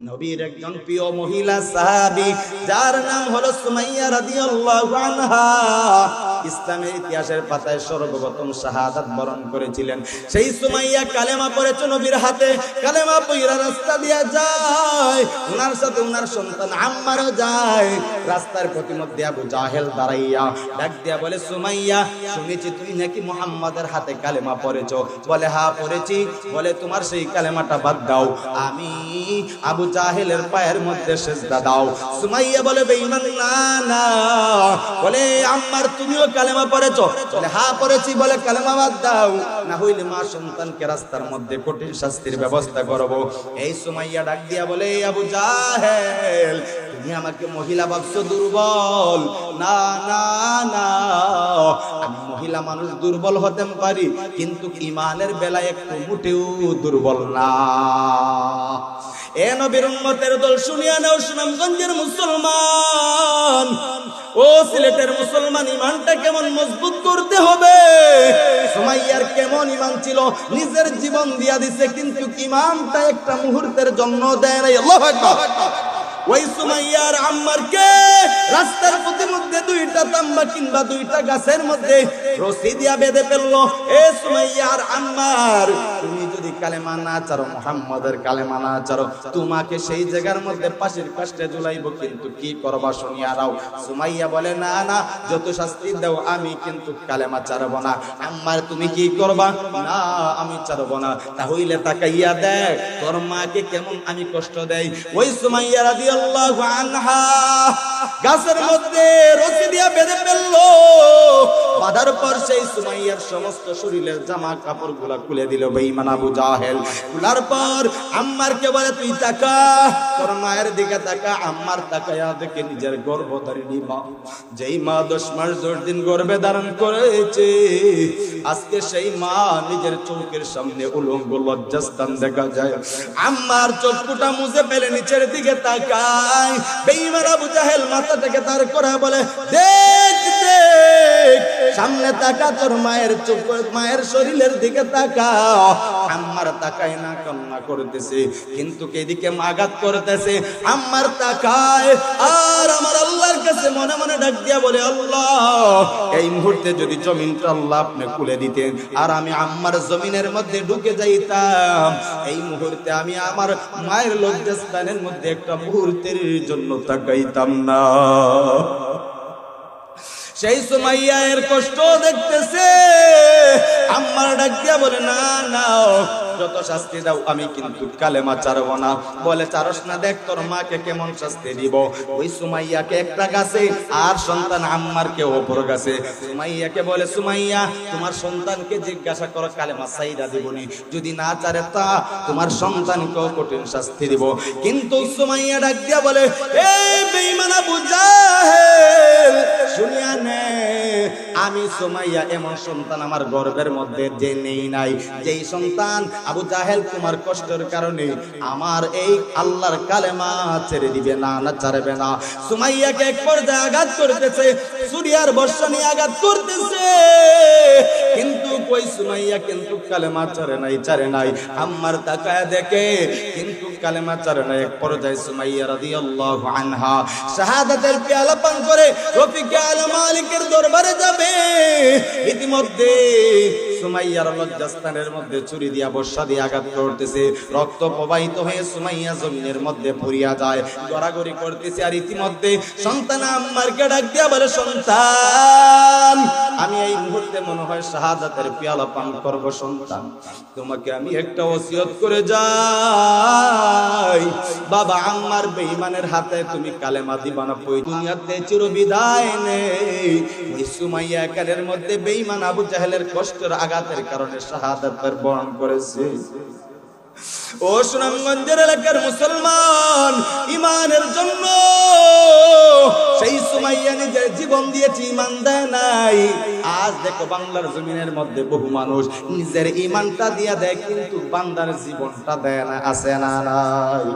নবীর একজন প্রিয় মহিলা সাহাবী যার নাম হলো সুমাইয়া রাদিয়াল্লাহু আনহা ইসলামের ইতিহাসের পাতায় সর্বপ্রথম শাহাদাত বরণ করেছিলেন। সেই সুমাইয়া কালেমা পড়েছে নবীর হাতে, কালেমা পড়া রাস্তা দিয়ে যায়, ওনার সাথে ওনার সন্তান আম্মারও যায়। রাস্তার প্রতিমধ্যে আবু জাহেল দাঁড়াইয়া ডাক দিয়া বলে, সুমাইয়া শুনেছি তুই নাকি মুহাম্মাদের হাতে কালেমা পড়েছো। বলে হ্যাঁ পড়েছি। বলে তোমার সেই কালেমাটা বাদ দাও, আমি আবু জাহেলের পায়ের মধ্যে সেজদা দাও। সুমাইয়া বলে বেঈমান না না। বলে আম্মার তুমিও কালেমা পড়েছো? বলে হ্যাঁ পড়েছি। বলে কালেমা বাদ দাও, না হইলে মা সন্তানকে রাস্তার মধ্যে কঠিন শাস্তির ব্যবস্থা করব। এই সুমাইয়া ডাক দিয়া বলে, আবু জাহেল তুমি আমাকে মহিলা ভাবছো দুর্বল? না না না, আমি মহিলা মানুষ দুর্বল হতে পারি, কিন্তু ঈমানের বেলায় একটু মোটেও দুর্বল না। এ নবীর উম্মতের দল শুনিয়া নাও, সুনামগঞ্জের মুসলমান ও সিলেটের মুসলমান, ঈমানটা কেমন মজবুত করতে হবে। সুমাইয়ার কেমন ঈমান ছিল, নিজের জীবন দিয়া দিছে, কিন্তু ঈমানটা একটা মুহূর্তের জন্য দেয় নাই। আল্লাহু আকবার। ওই সুমাইয়ার আম্মারকে রাস্তার প্রতিমধ্যে দুইটা তাম্বা কিংবা দুইটা গাছের মধ্যে রশি দিয়া বেঁধে ফেললো। এ সুমাইয়ার আম্মার, তুমি যদি কালেমা না চারো, মুহাম্মাদের কালেমা না চারো, তোমাকে সেই জায়গার মধ্যে পাশের কাষ্টে ঝুলাইব, কিন্তু কি করবা শুনিয়া নাও। সুমাইয়া বলে না না, যত শাস্তি দাও আমি কিন্তু কালেমা চারব না। আম্মার তুমি কি করবা? না আমি চারব না। তাহলে তাকাইয়া দেখ তোর মাকে কেমন আমি কষ্ট দেই। ওই সুমাইয়া রাদিয়াল্লাহু আনহা গাছের মধ্যে রশি দিয়া বেঁধে ফেললো। বাঁধার পর সেই সুমাইয়ার সমস্ত শরীরের জামা কাপড় গুলা খুলে দিল বেঈমান আবু জাহেল। খোলার পর আম্মারকে বলে, তুই তাকা, তোর মায়ের দিকে তাকা। আম্মার তাকায়া দেখে নিজের গর্ভধারিণী মা, যেই মা 10 মাস 10 দিন গর্ভে ধারণ করেছে, আজকে সেই মা নিজের চোখের সামনে উলঙ্গ লজ্জাস্থান দেখা যায়। আম্মার চোখটা মুছে ফেলে নিচের দিকে তাকায়। বেঈমান আবু জাহেল মাথা থেকে তার করে বলে, দেখ দেখ সামনে তাকা, তোর মায়ের চোখ, মায়ের শরীরের দিকে তাকা। আম্মার তাকায় না, কান্না করতেছে, কিন্তু এদিকে আঘাত করতেছে। আম্মার তাকায় আর আমার আল্লাহর কাছে মনে মনে ডাক দিয়া বলে, আল্লাহ এই মুহূর্তে যদি জমিনটা আল্লাহ আপনি খুলে দিতেন আর আমি আম্মার জমিনের মধ্যে ঢুকে যাইতাম, এই মুহূর্তে আমি আমার মায়ের লজ্জাস্থানের মধ্যে একটা মুহূর্তের জন্য তাকাইতাম না। সেই সুমাইয়া এর কষ্ট দেখতেছে। আম্মার ডাক দিয়া বলে, না না, যত শাস্তি দাও আমি কিন্তু কালেমা ছাড়ব না। বলে চারস না, দেখ তোর মাকে কেমন শাস্তি দিব। ওই সুমাইয়াকে একটা গাছে আর সন্তান আম্মারকে অপর গাছে। সুমাইয়াকে বলে, সুমাইয়া তোমার সন্তানকে জিজ্ঞাসা করো কালেমা ছাইরা দিবনি, যদি না চারে তা তোমার সন্তানকেও কঠিন শাস্তি দিব। কিন্তু সুমাইয়া ডাক দিয়া বলে, এই বেঈমান আবু জাহেল শুনিয়া নে, আমি সুমাইয়া এমন সন্তান আমার গর্ভের মধ্যে যে নেই নাই, যেই সন্তান আবু জাহেল তোমার কষ্টের কারণে আমার এই আল্লাহর কালেমা ছেড়ে দিবে না, না ছাড়বে না। সুমাইয়াকে এক পর্যায়ে আঘাত করতেছে, সুরিয়ার বর্ষা নিয়ে আঘাত করতেছে, কিন্তু কই সুমাইয়া কিন্তু কালেমা ছাড়ে নাই, ছাড়ে নাই। আম্মার তাকায় দেখে কিন্তু কালেমা ছাড়ে নাই। এক পর্যায়ে সুমাইয়া রাদিয়াল্লাহু আনহা শাহাদাতের পেয়ালা পান করে রফিকে আলম মালিকের দরবারে যাবে। ইতিমধ্যে সুমাইয়ার লজ্জাস্থানের মধ্যে ছুরি দিয়া বর্ষা দিয়ে আঘাত করতেছে, রক্ত প্রবাহিত হয়ে সুমাইয়া জমিনের মধ্যে পড়িয়া যায়, গড়াগড়ি করতেছে। আর ইতিমধ্যে সন্তান আম্মারকে ডাক দিয়া বলে, সন্তান আমি এই মুহূর্তে মনে হয় শাহাদাতের পেয়ালা পান করব। সন্তান তোমাকে আমি একটা ওসিয়ত করে যাই, বাবা আম্মার বেঈমানের হাতে তুমি কালেমা দিবা না, দুনিয়াতে চিরবিদায় নেই। ওই সুমাইয়া কালের মধ্যে বেঈমান আবু জাহেলের কষ্টের আঘাতের কারণে শাহাদাতের বরণ করেছে। ও সুনামগঞ্জের এলাকার মুসলমান, ঈমানের জন্য সেই সুমাইয়া নিজের জীবন দিয়েছে, ঈমান দেয় নাই। আজ দেখো বাংলার জমিনের মধ্যে বহু মানুষ নিজের ঈমানটা দিয়া দেয়, কিন্তু বান্দার জীবনটা দেয় না, আছে না নাই?